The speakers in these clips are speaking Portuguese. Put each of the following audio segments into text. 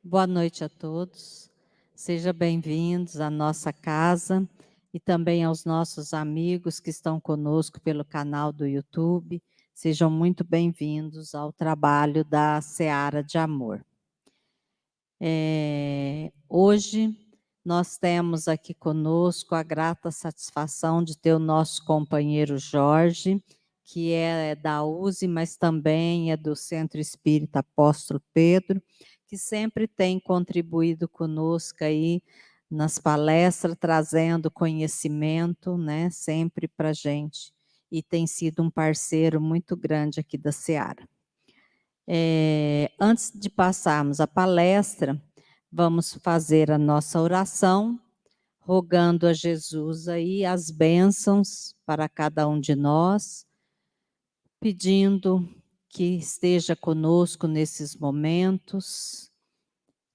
Boa noite a todos, sejam bem-vindos à nossa casa e também aos nossos amigos que estão conosco pelo canal do YouTube. Sejam muito bem-vindos ao trabalho da Seara de Amor. Hoje nós temos aqui conosco a grata satisfação de ter o nosso companheiro Jorge, que é da USE, mas também é do Centro Espírita Apóstolo Pedro, que sempre tem contribuído conosco aí nas palestras, trazendo conhecimento, né, sempre para a gente, e tem sido um parceiro muito grande aqui da Seara. Antes de passarmos a palestra, vamos fazer a nossa oração, rogando a Jesus aí as bênçãos para cada um de nós, pedindo que esteja conosco nesses momentos,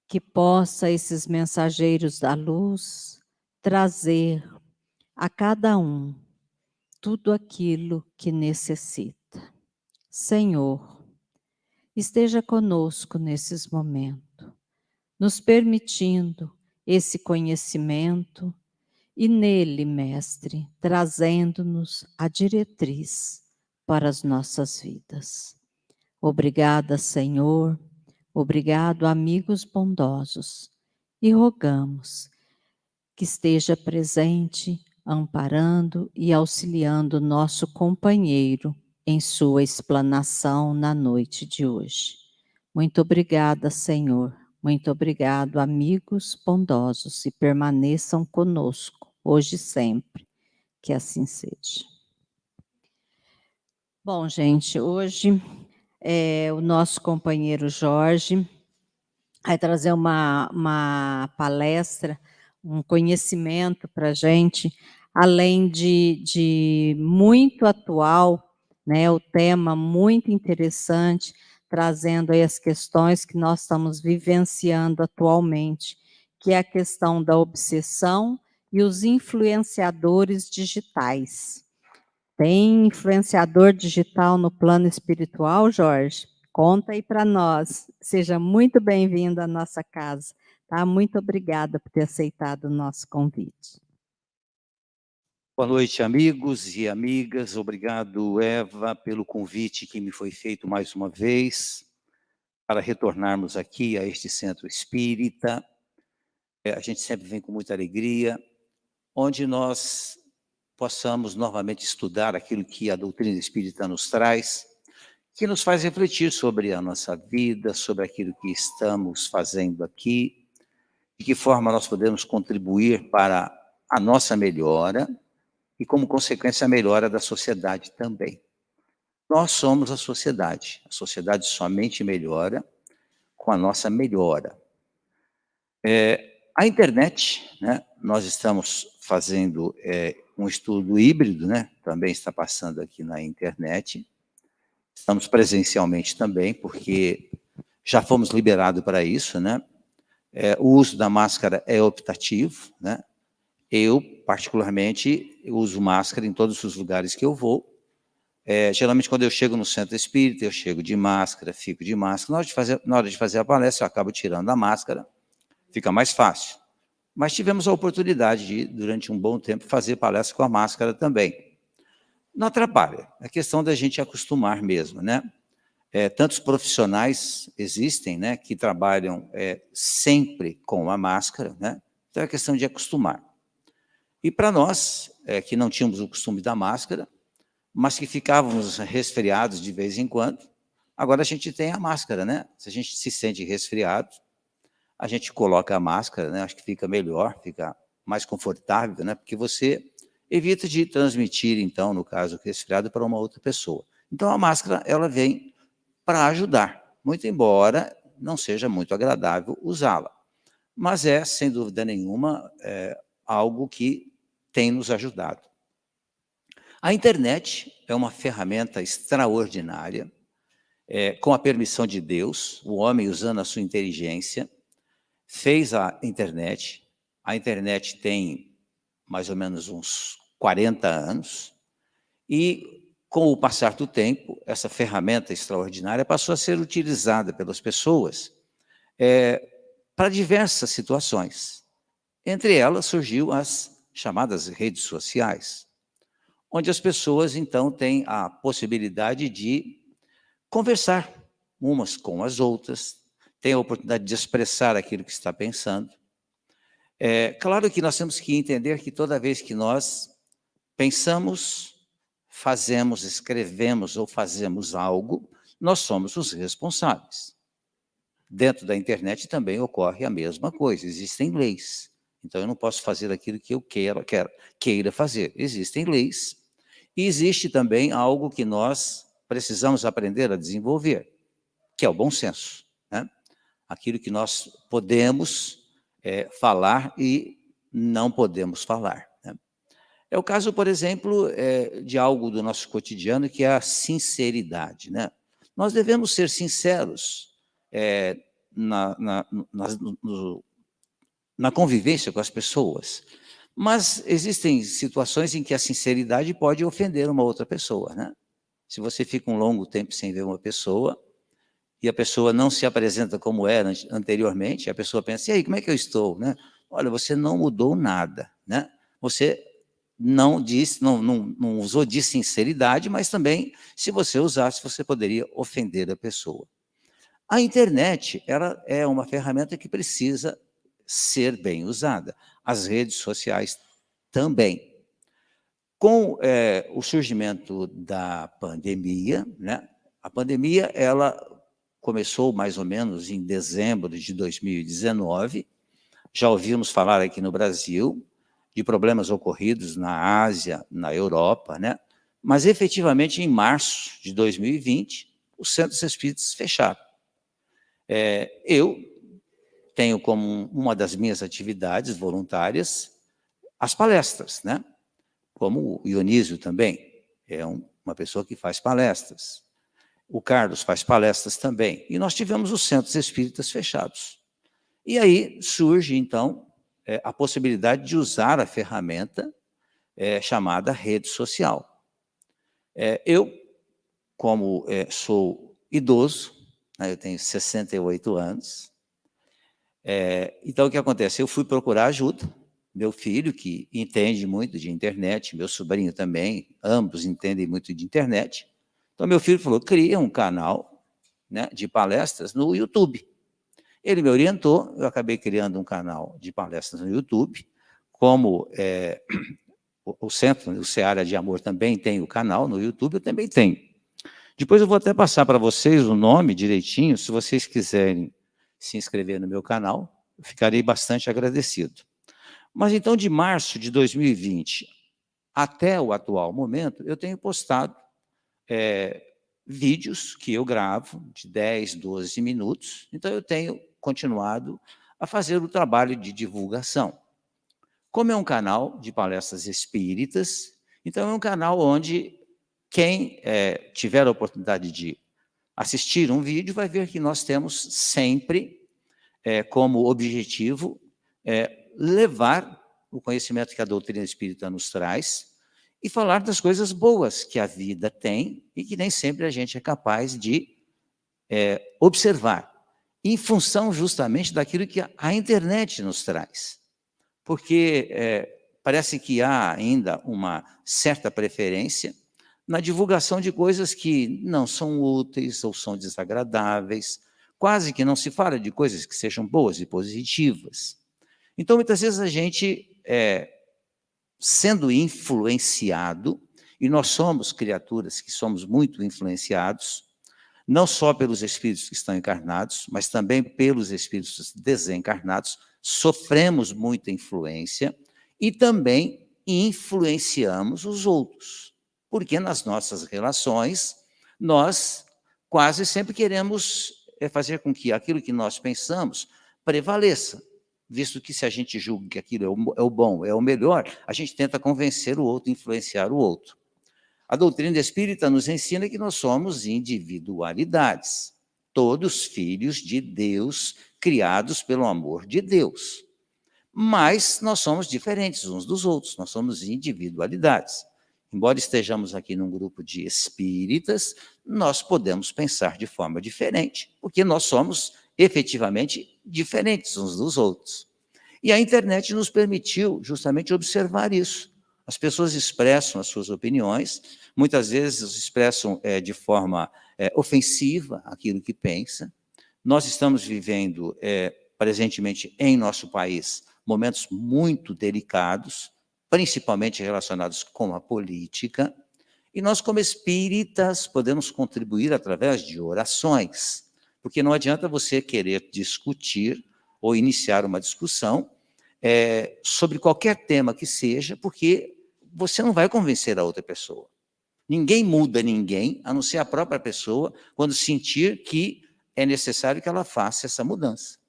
que possa esses mensageiros da luz trazer a cada um tudo aquilo que necessita. Senhor, esteja conosco nesses momentos, nos permitindo esse conhecimento e nele, Mestre, trazendo-nos a diretriz para as nossas vidas. Obrigada, Senhor, obrigado, amigos bondosos, e rogamos que esteja presente, amparando e auxiliando nosso companheiro em sua explanação na noite de hoje. Muito obrigada, Senhor. Muito obrigado, amigos bondosos, e permaneçam conosco, hoje e sempre, que assim seja. Bom, gente, hoje o nosso companheiro Jorge vai trazer uma palestra, um conhecimento para a gente, além de muito atual, né, o tema muito interessante, trazendo aí as questões que nós estamos vivenciando atualmente, que é a questão da obsessão e os influenciadores digitais. Tem influenciador digital no plano espiritual, Jorge? Conta aí para nós. Seja muito bem-vindo à nossa casa. Tá? Muito obrigada por ter aceitado o nosso convite. Boa noite, amigos e amigas. Obrigado, Eva, pelo convite que me foi feito mais uma vez para retornarmos aqui a este centro espírita. A gente sempre vem com muita alegria, onde nós possamos novamente estudar aquilo que a doutrina espírita nos traz, que nos faz refletir sobre a nossa vida, sobre aquilo que estamos fazendo aqui, de que forma nós podemos contribuir para a nossa melhora e, como consequência, a melhora da sociedade também. Nós somos a sociedade somente melhora com a nossa melhora. A internet, né, nós estamos fazendo um estudo híbrido, né, também está passando aqui na internet, estamos presencialmente também, porque já fomos liberados para isso, né? O uso da máscara é optativo, né? Eu, particularmente, uso máscara em todos os lugares que eu vou, Geralmente, quando eu chego no centro espírita, eu chego de máscara, fico de máscara. Na hora de fazer a palestra, eu acabo tirando a máscara, fica mais fácil. Mas tivemos a oportunidade de, durante um bom tempo, fazer palestra com a máscara também. Não atrapalha, é questão da gente acostumar mesmo, né? Tantos profissionais existem, né, que trabalham sempre com a máscara, né? Então é questão de acostumar. E para nós, que não tínhamos o costume da máscara, mas que ficávamos resfriados de vez em quando, agora a gente tem a máscara, né? Se a gente se sente resfriado, a gente coloca a máscara, né? Acho que fica melhor, fica mais confortável, né? Porque você evita de transmitir, então, no caso, o resfriado para uma outra pessoa. Então, a máscara, ela vem para ajudar, muito embora não seja muito agradável usá-la. Mas é, sem dúvida nenhuma, algo que tem nos ajudado. A internet é uma ferramenta extraordinária, com a permissão de Deus, o homem usando a sua inteligência, fez a internet. A internet tem mais ou menos uns 40 anos, e com o passar do tempo, essa ferramenta extraordinária passou a ser utilizada pelas pessoas para diversas situações. Entre elas surgiu as chamadas redes sociais, onde as pessoas, então, têm a possibilidade de conversar umas com as outras, têm a oportunidade de expressar aquilo que está pensando. Claro que nós temos que entender que toda vez que nós pensamos, fazemos, escrevemos ou fazemos algo, nós somos os responsáveis. Dentro da internet também ocorre a mesma coisa, existem leis. Então, eu não posso fazer aquilo que eu queira fazer. Existem leis. E existe também algo que nós precisamos aprender a desenvolver, que é o bom senso, né? Aquilo que nós podemos falar e não podemos falar, né? É o caso, por exemplo, de algo do nosso cotidiano, que é a sinceridade, né? Nós devemos ser sinceros na convivência com as pessoas. Mas existem situações em que a sinceridade pode ofender uma outra pessoa, né? Se você fica um longo tempo sem ver uma pessoa, e a pessoa não se apresenta como era anteriormente, a pessoa pensa, e aí, como é que eu estou, né? Olha, você não mudou nada, né? Você não usou de sinceridade, mas também, se você usasse, você poderia ofender a pessoa. A internet, ela é uma ferramenta que precisa ser bem usada. As redes sociais também. Com o surgimento da pandemia, né? A pandemia, ela começou mais ou menos em dezembro de 2019, já ouvimos falar aqui no Brasil de problemas ocorridos na Ásia, na Europa, né? Mas efetivamente em março de 2020, os centros espíritas fecharam. Eu tenho como uma das minhas atividades voluntárias as palestras, né? Como o Ionísio também é uma pessoa que faz palestras. O Carlos faz palestras também. E nós tivemos os centros espíritas fechados. E aí surge, então, a possibilidade de usar a ferramenta chamada rede social. Eu, como sou idoso, né, eu tenho 68 anos, então o que acontece? Eu fui procurar ajuda, meu filho, que entende muito de internet, meu sobrinho também, ambos entendem muito de internet. Então, meu filho falou, cria um canal, né, de palestras no YouTube. Ele me orientou, eu acabei criando um canal de palestras no YouTube, como o Centro, o Seara de Amor também tem o canal no YouTube, eu também tenho. Depois eu vou até passar para vocês o nome direitinho, se vocês quiserem se inscrever no meu canal, eu ficarei bastante agradecido. Mas então, de março de 2020 até o atual momento, eu tenho postado vídeos que eu gravo de 10, 12 minutos, então eu tenho continuado a fazer o trabalho de divulgação. Como é um canal de palestras espíritas, então é um canal onde quem tiver a oportunidade de assistir um vídeo vai ver que nós temos sempre como objetivo levar o conhecimento que a doutrina espírita nos traz e falar das coisas boas que a vida tem e que nem sempre a gente é capaz de observar, em função justamente daquilo que a internet nos traz. Porque parece que há ainda uma certa preferência na divulgação de coisas que não são úteis ou são desagradáveis, quase que não se fala de coisas que sejam boas e positivas. Então, muitas vezes a gente, sendo influenciado, e nós somos criaturas que somos muito influenciados, não só pelos espíritos que estão encarnados, mas também pelos espíritos desencarnados, sofremos muita influência e também influenciamos os outros, porque nas nossas relações, nós quase sempre queremos fazer com que aquilo que nós pensamos prevaleça, visto que se a gente julga que aquilo é o bom, é o melhor, a gente tenta convencer o outro, influenciar o outro. A doutrina espírita nos ensina que nós somos individualidades, todos filhos de Deus, criados pelo amor de Deus. Mas nós somos diferentes uns dos outros, nós somos individualidades. Embora estejamos aqui num grupo de espíritas, nós podemos pensar de forma diferente, porque nós somos efetivamente diferentes uns dos outros. E a internet nos permitiu justamente observar isso. As pessoas expressam as suas opiniões, muitas vezes expressam de forma ofensiva aquilo que pensa. Nós estamos vivendo, presentemente, em nosso país, momentos muito delicados, principalmente relacionados com a política, e nós, como espíritas, podemos contribuir através de orações, porque não adianta você querer discutir ou iniciar uma discussão sobre qualquer tema que seja, porque você não vai convencer a outra pessoa. Ninguém muda ninguém, a não ser a própria pessoa, quando sentir que é necessário que ela faça essa mudança.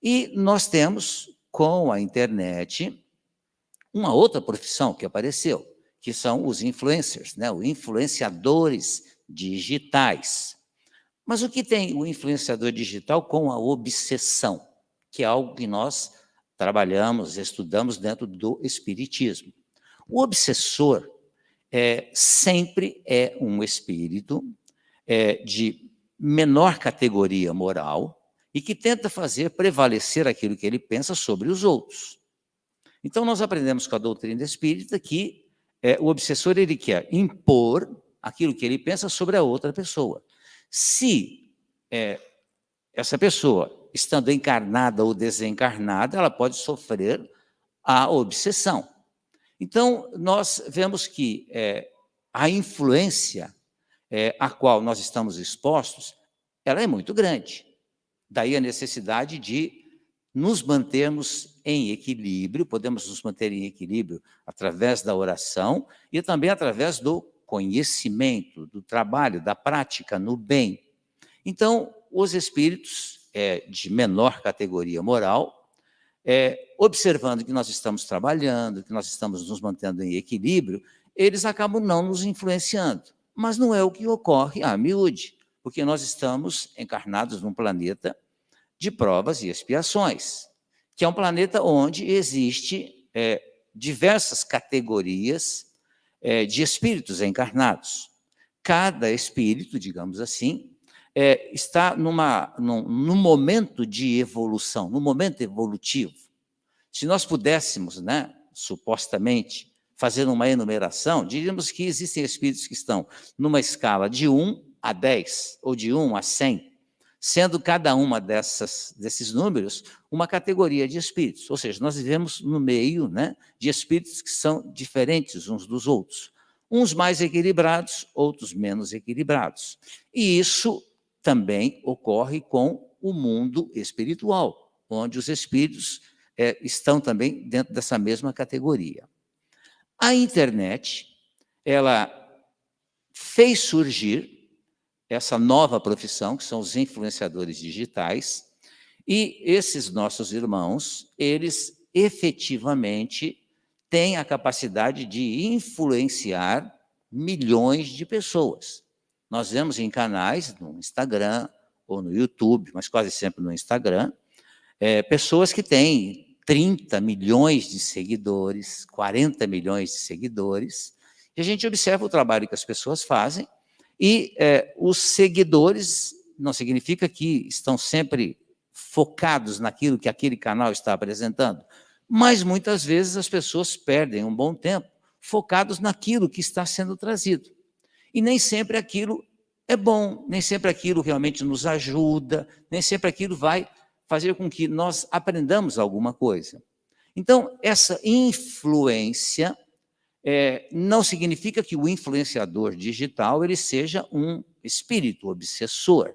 E nós temos, com a internet, uma outra profissão que apareceu, que são os influencers, né? Os influenciadores digitais. Mas o que tem o influenciador digital com a obsessão, que é algo que nós trabalhamos, estudamos dentro do espiritismo? O obsessor sempre é um espírito de menor categoria moral e que tenta fazer prevalecer aquilo que ele pensa sobre os outros. Então, nós aprendemos com a doutrina espírita que o obsessor ele quer impor aquilo que ele pensa sobre a outra pessoa. Se essa pessoa, estando encarnada ou desencarnada, ela pode sofrer a obsessão. Então, nós vemos que a influência a qual nós estamos expostos, ela é muito grande. Daí a necessidade de nos mantermos em equilíbrio, podemos nos manter em equilíbrio através da oração e também através do conhecimento, do trabalho, da prática no bem. Então, os espíritos de menor categoria moral, observando que nós estamos trabalhando, que nós estamos nos mantendo em equilíbrio, eles acabam não nos influenciando. Mas não é o que ocorre a miúde, porque nós estamos encarnados num planeta de provas e expiações, que é um planeta onde existe diversas categorias de espíritos encarnados. Cada espírito, digamos assim, está num momento de evolução, num momento evolutivo. Se nós pudéssemos, né, supostamente, fazer uma enumeração, diríamos que existem espíritos que estão numa escala de 1 a 10, ou de 1 a 100, sendo cada uma desses números uma categoria de espíritos. Ou seja, nós vivemos no meio, né, de espíritos que são diferentes uns dos outros. Uns mais equilibrados, outros menos equilibrados. E isso também ocorre com o mundo espiritual, onde os espíritos estão também dentro dessa mesma categoria. A internet, ela fez surgir essa nova profissão, que são os influenciadores digitais, e esses nossos irmãos, eles efetivamente têm a capacidade de influenciar milhões de pessoas. Nós vemos em canais no Instagram ou no YouTube, mas quase sempre no Instagram, pessoas que têm 30 milhões de seguidores, 40 milhões de seguidores, E a gente observa o trabalho que as pessoas fazem, e os seguidores não significa que estão sempre focados naquilo que aquele canal está apresentando, mas muitas vezes as pessoas perdem um bom tempo focados naquilo que está sendo trazido. E nem sempre aquilo é bom, nem sempre aquilo realmente nos ajuda, nem sempre aquilo vai fazer com que nós aprendamos alguma coisa. Então, essa influência não significa que o influenciador digital ele seja um espírito obsessor,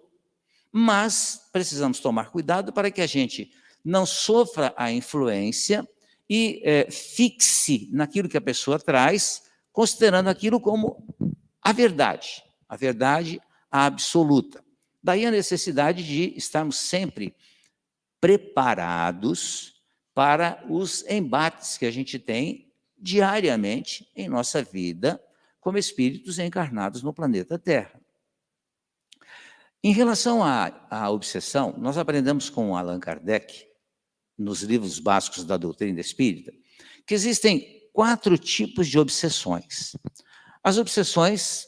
mas precisamos tomar cuidado para que a gente não sofra a influência e fixe naquilo que a pessoa traz, considerando aquilo como a verdade absoluta. Daí a necessidade de estarmos sempre preparados para os embates que a gente tem diariamente em nossa vida como espíritos encarnados no planeta Terra. Em relação à obsessão, nós aprendemos com Allan Kardec, nos livros básicos da doutrina espírita, que existem 4 tipos de obsessões. As obsessões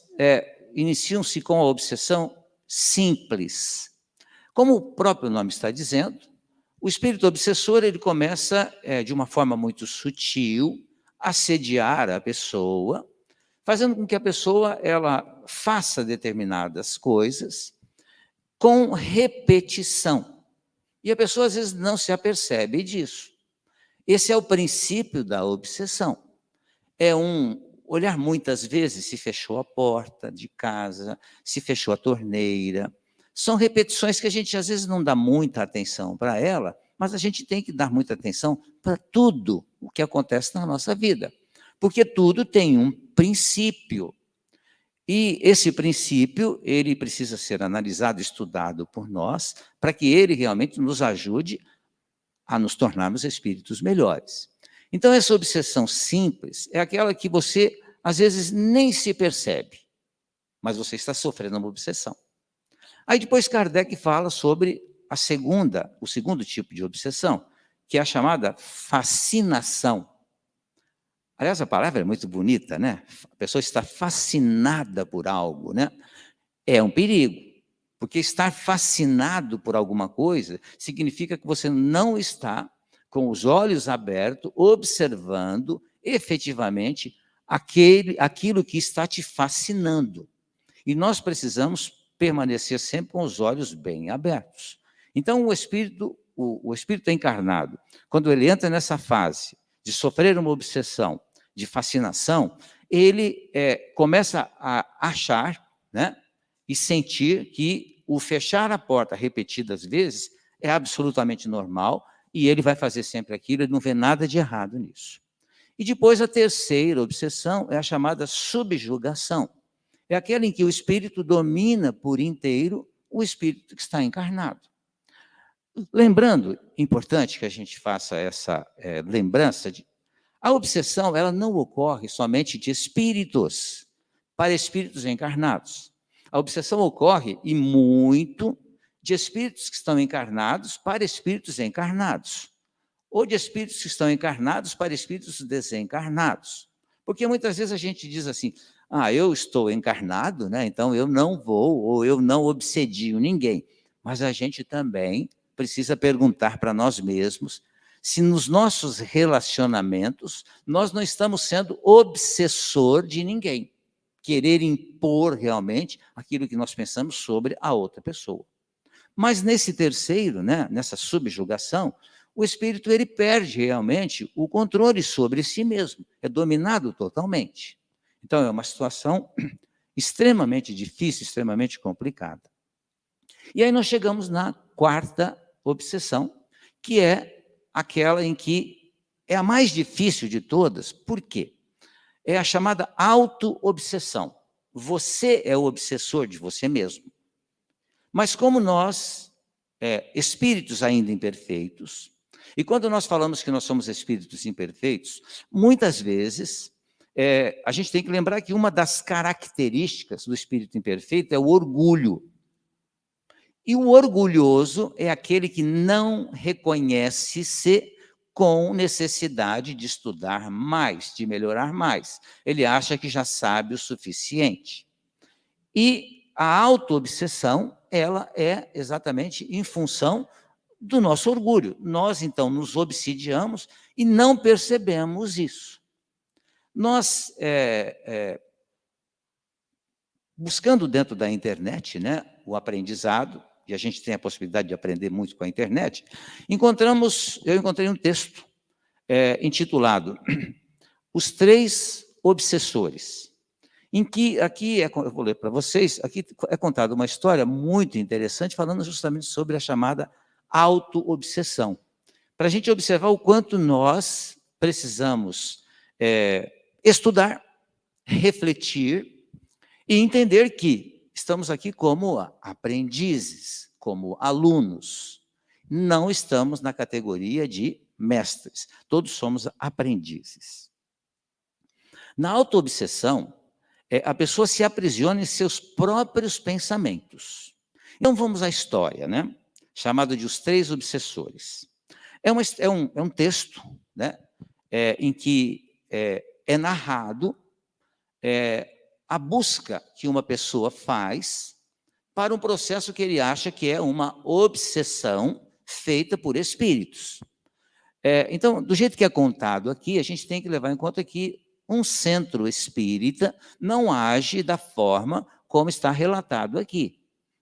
iniciam-se com a obsessão simples. Como o próprio nome está dizendo, o espírito obsessor ele começa de uma forma muito sutil a assediar a pessoa, fazendo com que a pessoa ela faça determinadas coisas com repetição. E a pessoa às vezes não se apercebe disso. Esse é o princípio da obsessão. É um olhar muitas vezes se fechou a porta de casa, se fechou a torneira. São repetições que a gente às vezes não dá muita atenção para ela, mas a gente tem que dar muita atenção para tudo o que acontece na nossa vida, porque tudo tem um princípio. E esse princípio, ele precisa ser analisado, estudado por nós, para que ele realmente nos ajude a nos tornarmos espíritos melhores. Então, essa obsessão simples é aquela que você, às vezes, nem se percebe, mas você está sofrendo uma obsessão. Aí depois Kardec fala sobre o segundo tipo de obsessão, que é a chamada fascinação. Aliás, a palavra é muito bonita, né? A pessoa está fascinada por algo, né? É um perigo, porque estar fascinado por alguma coisa significa que você não está com os olhos abertos, observando efetivamente aquilo que está te fascinando. E nós precisamos permanecer sempre com os olhos bem abertos. Então, o espírito encarnado, quando ele entra nessa fase de sofrer uma obsessão, de fascinação, ele começa a achar, né, e sentir que o fechar a porta repetidas vezes é absolutamente normal e ele vai fazer sempre aquilo, ele não vê nada de errado nisso. E depois a terceira obsessão é a chamada subjugação. É aquela em que o espírito domina por inteiro o espírito que está encarnado. Lembrando, importante que a gente faça essa lembrança de a obsessão, ela não ocorre somente de espíritos para espíritos encarnados. A obsessão ocorre, e muito, de espíritos que estão encarnados para espíritos encarnados, ou de espíritos que estão encarnados para espíritos desencarnados. Porque muitas vezes a gente diz assim, eu estou encarnado, né, então eu não vou, ou eu não obsedio ninguém. Mas a gente também precisa perguntar para nós mesmos se nos nossos relacionamentos nós não estamos sendo obsessor de ninguém, querer impor realmente aquilo que nós pensamos sobre a outra pessoa. Mas nesse terceiro, né, nessa subjugação, o espírito ele perde realmente o controle sobre si mesmo, é dominado totalmente. Então é uma situação extremamente difícil, extremamente complicada. E aí nós chegamos na quarta obsessão, que é aquela em que é a mais difícil de todas. Por quê? É a chamada auto-obsessão. Você é o obsessor de você mesmo. Mas como nós, espíritos ainda imperfeitos, e quando nós falamos que nós somos espíritos imperfeitos, muitas vezes a gente tem que lembrar que uma das características do espírito imperfeito é o orgulho. E o orgulhoso é aquele que não reconhece-se com necessidade de estudar mais, de melhorar mais. Ele acha que já sabe o suficiente. E a autoobsessão, ela é exatamente em função do nosso orgulho. Nós, então, nos obsidiamos e não percebemos isso. Nós, buscando dentro da internet, né, o aprendizado, e a gente tem a possibilidade de aprender muito com a internet, eu encontrei um texto intitulado Os Três Obsessores, em que, aqui, eu vou ler para vocês, aqui é contada uma história muito interessante, falando justamente sobre a chamada autoobsessão, para a gente observar o quanto nós precisamos estudar, refletir e entender que estamos aqui como aprendizes, como alunos, não estamos na categoria de mestres, todos somos aprendizes. Na autoobsessão, a pessoa se aprisiona em seus próprios pensamentos. Então vamos à história, né? Chamado de Os Três Obsessores. É um texto, né? Em que é narrado a busca que uma pessoa faz para um processo que ele acha que é uma obsessão feita por espíritos. Então, do jeito que é contado aqui, a gente tem que levar em conta que um centro espírita não age da forma como está relatado aqui.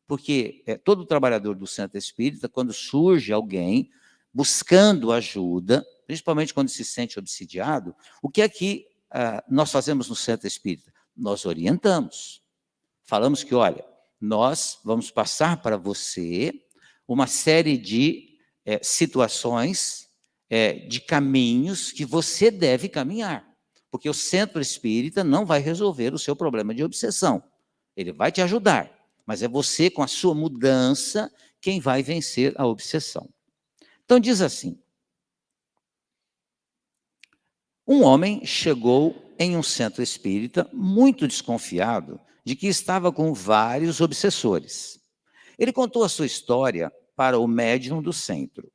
Porque todo trabalhador do centro espírita, quando surge alguém buscando ajuda, principalmente quando se sente obsidiado, o que é que nós fazemos no centro espírita? Nós orientamos. Falamos que, olha, nós vamos passar para você uma série de situações, de caminhos que você deve caminhar. Porque o centro espírita não vai resolver o seu problema de obsessão. Ele vai te ajudar, mas é você, com a sua mudança, quem vai vencer a obsessão. Então, diz assim: um homem chegou em um centro espírita muito desconfiado de que estava com vários obsessores. Ele contou a sua história para o médium do centro.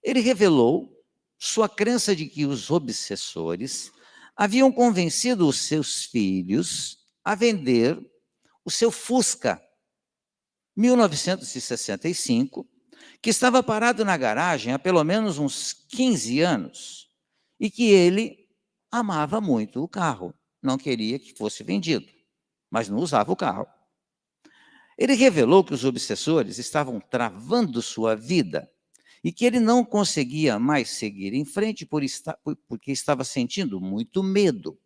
Ele revelou sua crença de que os obsessores haviam convencido os seus filhos a vender o seu Fusca 1965, que estava parado na garagem há pelo menos uns 15 anos, e que ele amava muito o carro, não queria que fosse vendido, mas não usava o carro. Ele revelou que os obsessores estavam travando sua vida e que ele não conseguia mais seguir em frente porque estava sentindo muito medo.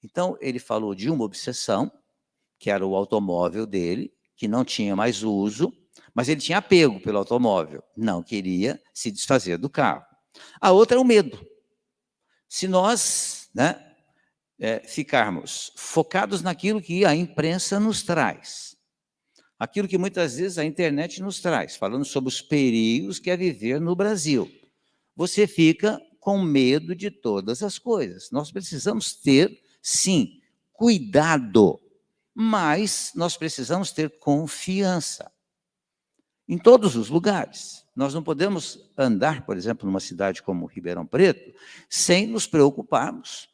Então, ele falou de uma obsessão, que era o automóvel dele, que não tinha mais uso, mas ele tinha apego pelo automóvel, não queria se desfazer do carro. A outra é o medo. Se nós, ficarmos focados naquilo que a imprensa nos traz, aquilo que muitas vezes a internet nos traz, falando sobre os perigos que é viver no Brasil, você fica com medo de todas as coisas. Nós precisamos ter, sim, cuidado, mas nós precisamos ter confiança em todos os lugares. Nós não podemos andar, por exemplo, numa cidade como Ribeirão Preto, sem nos preocuparmos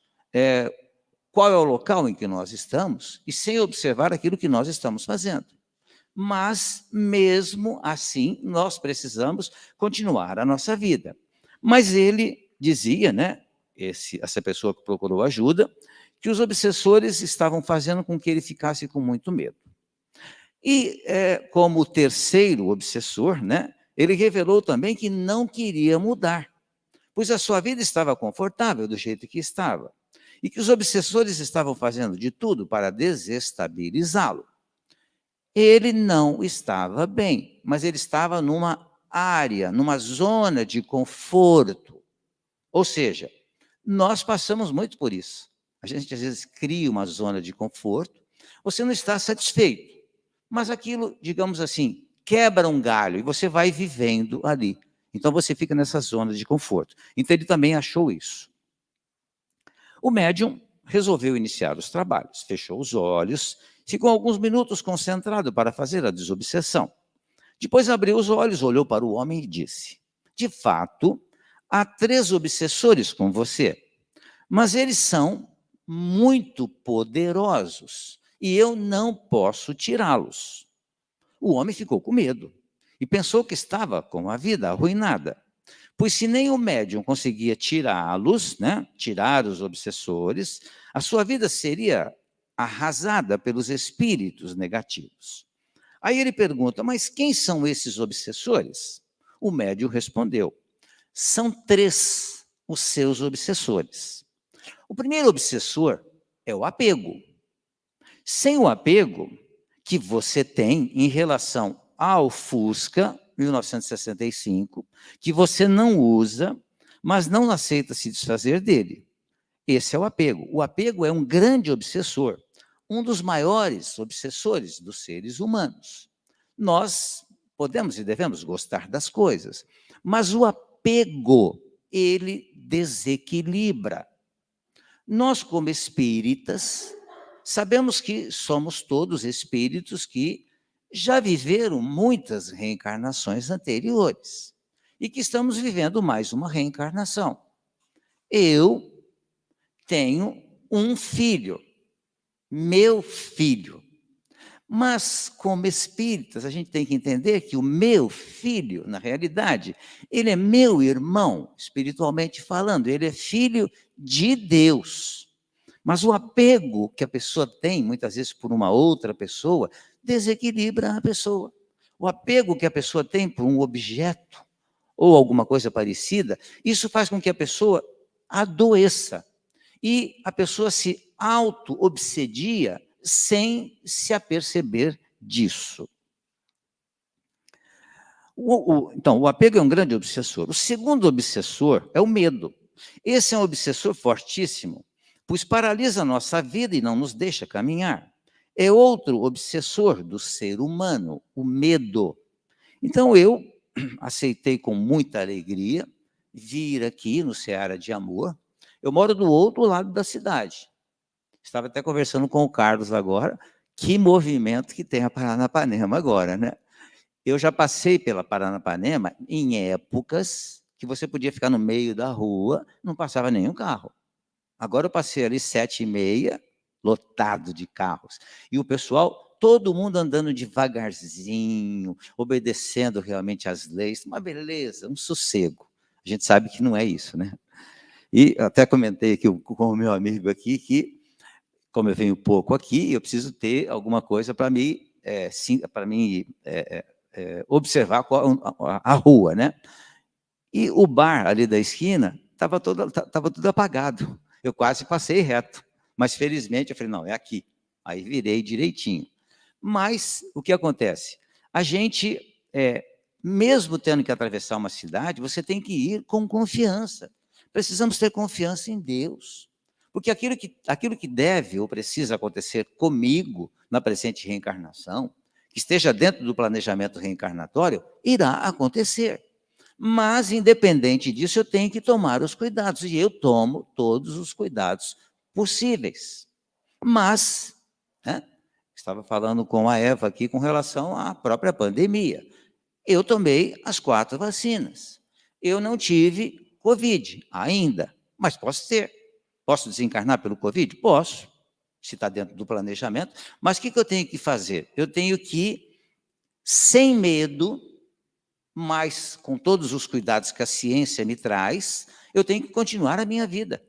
qual é o local em que nós estamos e sem observar aquilo que nós estamos fazendo. Mas, mesmo assim, nós precisamos continuar a nossa vida. Mas ele dizia, essa pessoa que procurou ajuda, que os obsessores estavam fazendo com que ele ficasse com muito medo. E, como terceiro obsessor, ele revelou também que não queria mudar, pois a sua vida estava confortável do jeito que estava, e que os obsessores estavam fazendo de tudo para desestabilizá-lo. Ele não estava bem, mas ele estava numa área, numa zona de conforto. Ou seja, nós passamos muito por isso. A gente, às vezes, cria uma zona de conforto, você não está satisfeito, mas aquilo, digamos assim, quebra um galho e você vai vivendo ali. Então, você fica nessa zona de conforto. Então, ele também achou isso. O médium resolveu iniciar os trabalhos, fechou os olhos, ficou alguns minutos concentrado para fazer a desobsessão. Depois abriu os olhos, olhou para o homem e disse: de fato, Há 3 obsessores com você, mas eles são muito poderosos e eu não posso tirá-los. O homem ficou com medo e pensou que estava com a vida arruinada, pois se nem o médium conseguia tirá-los, né, tirar os obsessores, a sua vida seria arrasada pelos espíritos negativos. Aí ele pergunta, mas quem são esses obsessores? O médium respondeu, são 3 os seus obsessores. O primeiro obsessor é o apego. Sem o apego que você tem em relação ao Fusca 1965, que você não usa, mas não aceita se desfazer dele. Esse é o apego. O apego é um grande obsessor, um dos maiores obsessores dos seres humanos. Nós podemos e devemos gostar das coisas, mas o apego, ele desequilibra. Nós, como espíritas, sabemos que somos todos espíritos que já viveram muitas reencarnações anteriores e que estamos vivendo mais uma reencarnação. Eu tenho um filho, meu filho. Mas, como espíritas, a gente tem que entender que o meu filho, na realidade, ele é meu irmão, espiritualmente falando, ele é filho de Deus. Mas o apego que a pessoa tem, muitas vezes, por uma outra pessoa, desequilibra a pessoa. O apego que a pessoa tem por um objeto ou alguma coisa parecida, isso faz com que a pessoa adoeça. E a pessoa se auto-obsedia sem se aperceber disso. Então, o apego é um grande obsessor. O segundo obsessor é o medo. Esse é um obsessor fortíssimo, pois paralisa a nossa vida e não nos deixa caminhar. É outro obsessor do ser humano, o medo. Então, eu aceitei com muita alegria vir aqui no Seara de Amor. Eu moro do outro lado da cidade. Estava até conversando com o Carlos agora, que movimento que tem a Paranapanema agora, né? Eu já passei pela Paranapanema em épocas que você podia ficar no meio da rua, não passava nenhum carro. Agora eu passei ali 7h30, lotado de carros. E o pessoal, todo mundo andando devagarzinho, obedecendo realmente às leis. Uma beleza, um sossego. A gente sabe que não é isso, né? E até comentei aqui com o meu amigo aqui que, como eu venho pouco aqui, eu preciso ter alguma coisa para me, observar a rua, né? E o bar ali da esquina estava tudo apagado. Eu quase passei reto, mas felizmente eu falei, não, é aqui. Aí virei direitinho. Mas o que acontece? A gente, mesmo tendo que atravessar uma cidade, você tem que ir com confiança. Precisamos ter confiança em Deus. Porque aquilo que deve ou precisa acontecer comigo na presente reencarnação, que esteja dentro do planejamento reencarnatório, irá acontecer. Mas, independente disso, eu tenho que tomar os cuidados, e eu tomo todos os cuidados possíveis. Mas, né, estava falando com a Eva aqui com relação à própria pandemia. Eu tomei as 4 vacinas. Eu não tive Covid ainda, mas posso ter. Posso desencarnar pelo Covid? Posso, se está dentro do planejamento. Mas o que eu tenho que fazer? Eu tenho que, sem medo, mas com todos os cuidados que a ciência me traz, eu tenho que continuar a minha vida.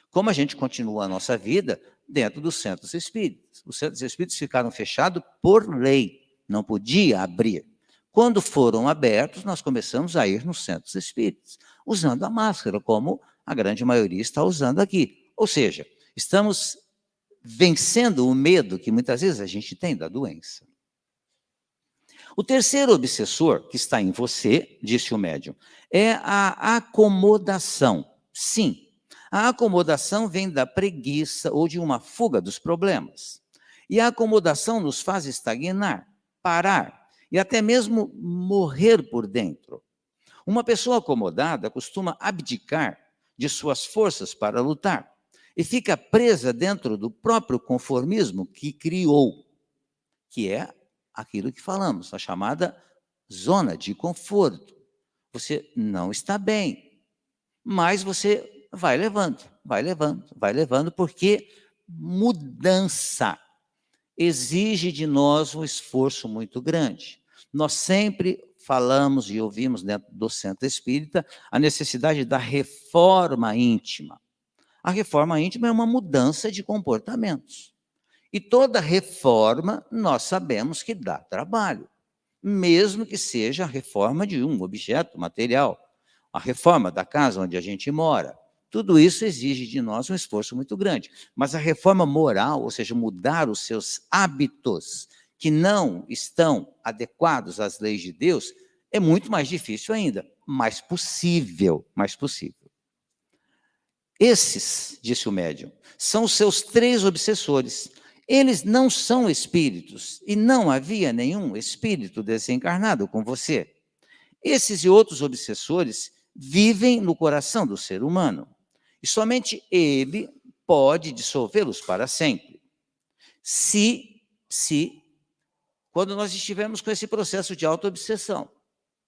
Como a gente continua a nossa vida dentro dos centros espíritas. Os centros espíritas ficaram fechados por lei, não podia abrir. Quando foram abertos, nós começamos a ir nos centros espíritas, usando a máscara, como a grande maioria está usando aqui. Ou seja, estamos vencendo o medo que muitas vezes a gente tem da doença. O terceiro obsessor que está em você, disse o médium, é a acomodação. Sim, a acomodação vem da preguiça ou de uma fuga dos problemas. E a acomodação nos faz estagnar, parar e até mesmo morrer por dentro. Uma pessoa acomodada costuma abdicar de suas forças para lutar e fica presa dentro do próprio conformismo que criou, que é aquilo que falamos, a chamada zona de conforto. Você não está bem. mas você vai levando, vai levando, vai levando, porque mudança exige de nós um esforço muito grande. Nós sempre falamos e ouvimos dentro do Centro Espírita a necessidade da reforma íntima. A reforma íntima é uma mudança de comportamentos. E toda reforma, nós sabemos que dá trabalho, mesmo que seja a reforma de um objeto material, a reforma da casa onde a gente mora. Tudo isso exige de nós um esforço muito grande. Mas a reforma moral, ou seja, mudar os seus hábitos que não estão adequados às leis de Deus, é muito mais difícil ainda, mas possível, mais possível. Esses, disse o médium, são os seus 3 obsessores. Eles não são espíritos, e não havia nenhum espírito desencarnado com você. Esses e outros obsessores vivem no coração do ser humano, e somente ele pode dissolvê-los para sempre. Quando nós estivermos com esse processo de autoobsessão,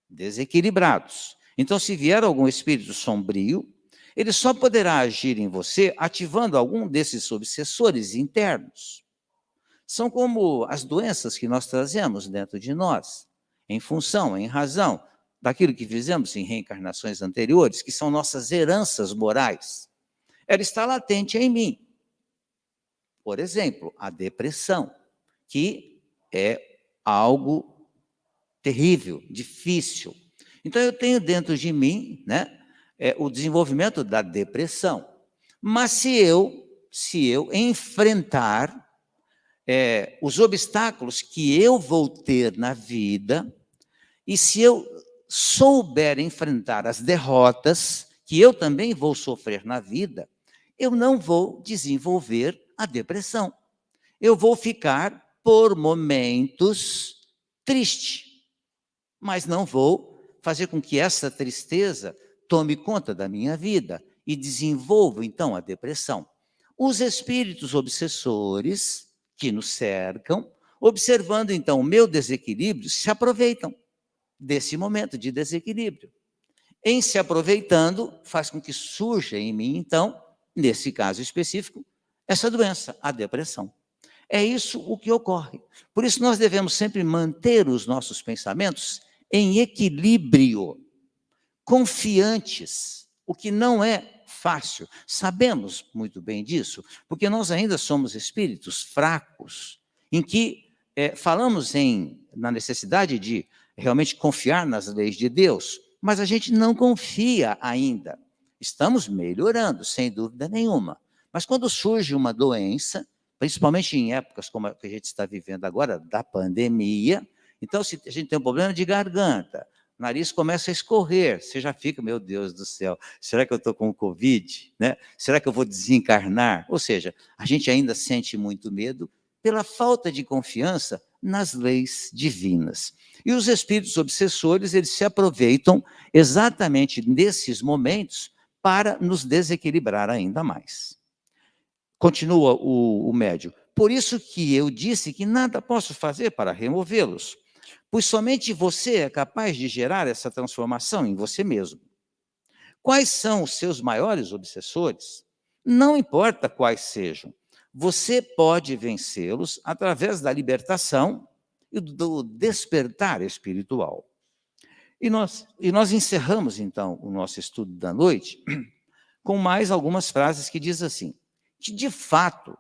desequilibrados. Então, se vier algum espírito sombrio, ele só poderá agir em você ativando algum desses obsessores internos. São como as doenças que nós trazemos dentro de nós, em função, em razão daquilo que fizemos em reencarnações anteriores, que são nossas heranças morais. Ela está latente em mim. Por exemplo, a depressão, que é algo terrível, difícil. Então, eu tenho dentro de mim, o desenvolvimento da depressão. Mas se eu enfrentar os obstáculos que eu vou ter na vida, e se eu souber enfrentar as derrotas que eu também vou sofrer na vida, eu não vou desenvolver a depressão. Eu vou ficar, por momentos, triste, mas não vou fazer com que essa tristeza tome conta da minha vida e desenvolva, então, a depressão. Os espíritos obsessores que nos cercam, observando, então, o meu desequilíbrio, se aproveitam desse momento de desequilíbrio. Em se aproveitando, faz com que surja em mim, então, nesse caso específico, essa doença, a depressão. É isso o que ocorre. Por isso, nós devemos sempre manter os nossos pensamentos em equilíbrio, confiantes, o que não é fácil. Sabemos muito bem disso, porque nós ainda somos espíritos fracos, em que falamos na necessidade de realmente confiar nas leis de Deus, mas a gente não confia ainda. Estamos melhorando, sem dúvida nenhuma. Mas quando surge uma doença, principalmente em épocas como a que a gente está vivendo agora, da pandemia, então se a gente tem um problema de garganta, o nariz começa a escorrer, você já fica, meu Deus do céu, será que eu estou com Covid? Será que eu vou desencarnar? Ou seja, a gente ainda sente muito medo pela falta de confiança nas leis divinas. E os espíritos obsessores, eles se aproveitam exatamente nesses momentos para nos desequilibrar ainda mais. Continua o médium. Por isso que eu disse que nada posso fazer para removê-los, pois somente você é capaz de gerar essa transformação em você mesmo. Quais são os seus maiores obsessores? Não importa quais sejam, você pode vencê-los através da libertação e do despertar espiritual. E nós encerramos, então, o nosso estudo da noite com mais algumas frases que diz assim, que, de fato,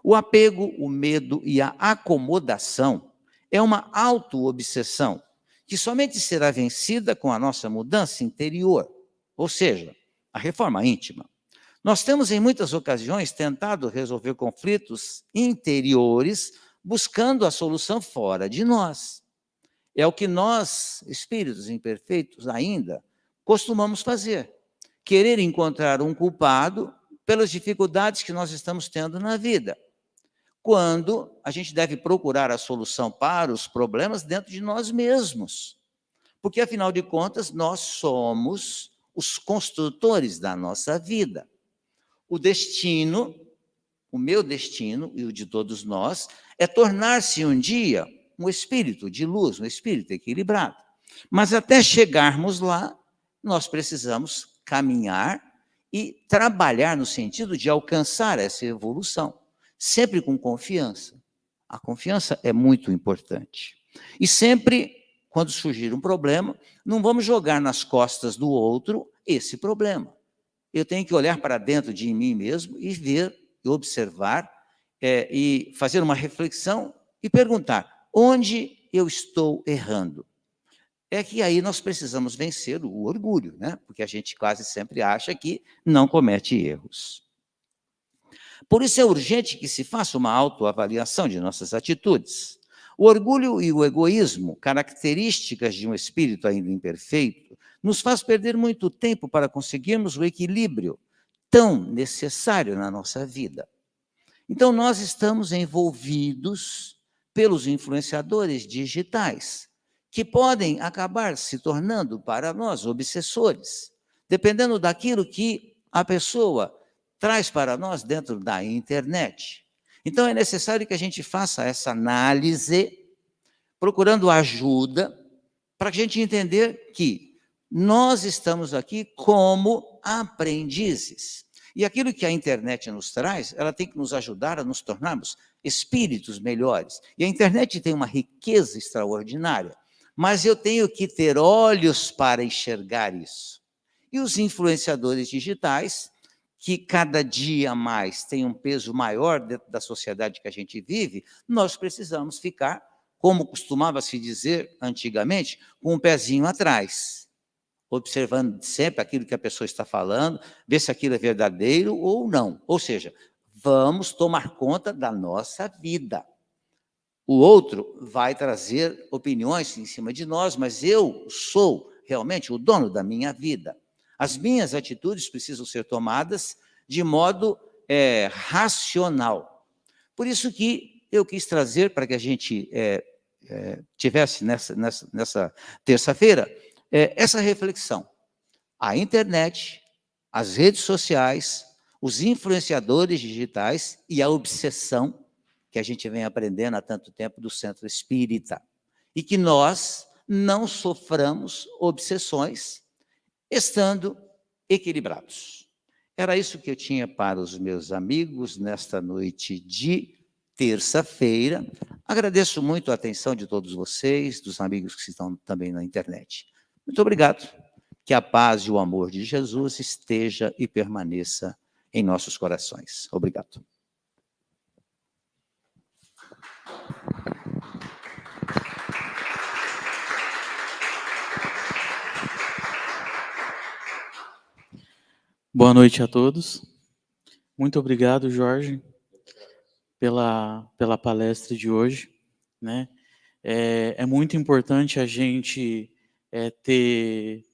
o apego, o medo e a acomodação é uma auto-obsessão que somente será vencida com a nossa mudança interior, ou seja, a reforma íntima. Nós temos, em muitas ocasiões, tentado resolver conflitos interiores, buscando a solução fora de nós. É o que nós, espíritos imperfeitos ainda, costumamos fazer. Querer encontrar um culpado pelas dificuldades que nós estamos tendo na vida, quando a gente deve procurar a solução para os problemas dentro de nós mesmos. Porque, afinal de contas, nós somos os construtores da nossa vida. O destino, o meu destino e o de todos nós, é tornar-se um dia um espírito de luz, um espírito equilibrado. Mas até chegarmos lá, nós precisamos caminhar e trabalhar no sentido de alcançar essa evolução, sempre com confiança. A confiança é muito importante. E sempre, quando surgir um problema, não vamos jogar nas costas do outro esse problema. Eu tenho que olhar para dentro de mim mesmo e ver, e observar, e fazer uma reflexão e perguntar, onde eu estou errando? É que aí nós precisamos vencer o orgulho, né? Porque a gente quase sempre acha que não comete erros. Por isso é urgente que se faça uma autoavaliação de nossas atitudes. O orgulho e o egoísmo, características de um espírito ainda imperfeito, nos faz perder muito tempo para conseguirmos o equilíbrio tão necessário na nossa vida. Então, nós estamos envolvidos pelos influenciadores digitais, que podem acabar se tornando para nós obsessores, dependendo daquilo que a pessoa traz para nós dentro da internet. Então, é necessário que a gente faça essa análise, procurando ajuda, para a gente entender que nós estamos aqui como aprendizes. E aquilo que a internet nos traz, ela tem que nos ajudar a nos tornarmos espíritos melhores. E a internet tem uma riqueza extraordinária, mas eu tenho que ter olhos para enxergar isso. E os influenciadores digitais, que cada dia mais têm um peso maior dentro da sociedade que a gente vive, nós precisamos ficar, como costumava se dizer antigamente, com um pezinho atrás, observando sempre aquilo que a pessoa está falando, ver se aquilo é verdadeiro ou não. Ou seja, vamos tomar conta da nossa vida. O outro vai trazer opiniões em cima de nós, mas eu sou realmente o dono da minha vida. As minhas atitudes precisam ser tomadas de modo racional. Por isso que eu quis trazer, para que a gente tivesse nessa terça-feira, essa reflexão. A internet, as redes sociais, os influenciadores digitais e a obsessão que a gente vem aprendendo há tanto tempo do Centro Espírita. E que nós não soframos obsessões estando equilibrados. Era isso que eu tinha para os meus amigos nesta noite de terça-feira. Agradeço muito a atenção de todos vocês, dos amigos que estão também na internet. Muito obrigado. Que a paz e o amor de Jesus esteja e permaneça em nossos corações. Obrigado. Boa noite a todos. Muito obrigado, Jorge, pela palestra de hoje, né? É muito importante a gente ter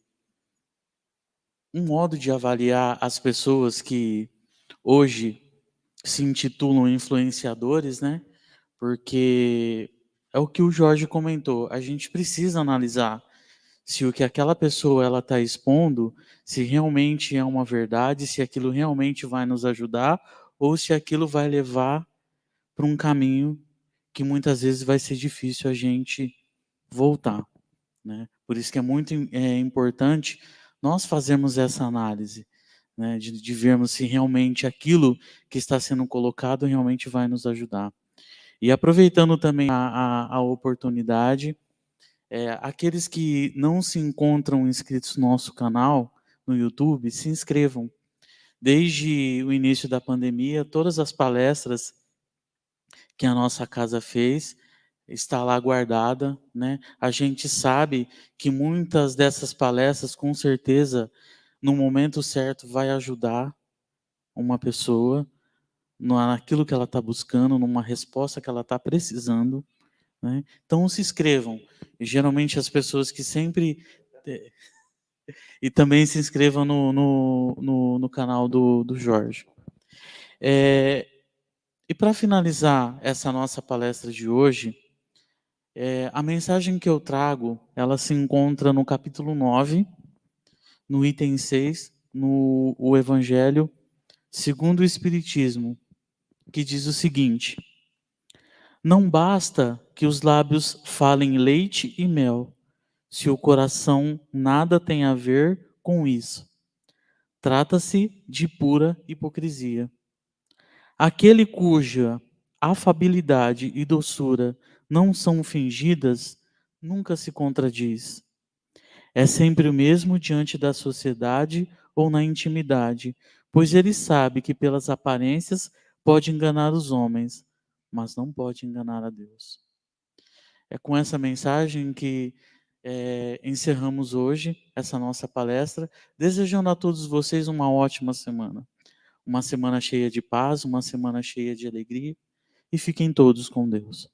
um modo de avaliar as pessoas que hoje se intitulam influenciadores, né? Porque é o que o Jorge comentou, a gente precisa analisar se o que aquela pessoa ela está expondo, se realmente é uma verdade, se aquilo realmente vai nos ajudar, ou se aquilo vai levar para um caminho que muitas vezes vai ser difícil a gente voltar, né? Por isso que é muito importante nós fazermos essa análise, né? De vermos se realmente aquilo que está sendo colocado realmente vai nos ajudar. E aproveitando também a oportunidade, aqueles que não se encontram inscritos no nosso canal, no YouTube, se inscrevam. Desde o início da pandemia, todas as palestras que a nossa casa fez, está lá guardada, né? A gente sabe que muitas dessas palestras, com certeza, no momento certo, vai ajudar uma pessoa naquilo que ela está buscando, numa resposta que ela está precisando, né? Então se inscrevam. E, geralmente as pessoas que sempre... E também se inscrevam no canal do Jorge. E para finalizar essa nossa palestra de hoje, a mensagem que eu trago, ela se encontra no capítulo 9, no item 6, no Evangelho segundo o Espiritismo, que diz o seguinte: não basta que os lábios falem leite e mel, se o coração nada tem a ver com isso. trata-se de pura hipocrisia. Aquele cuja afabilidade e doçura não são fingidas, nunca se contradiz. É sempre o mesmo diante da sociedade ou na intimidade, pois ele sabe que pelas aparências pode enganar os homens, mas não pode enganar a Deus. É com essa mensagem que encerramos hoje essa nossa palestra, desejando a todos vocês uma ótima semana. Uma semana cheia de paz, uma semana cheia de alegria, e fiquem todos com Deus.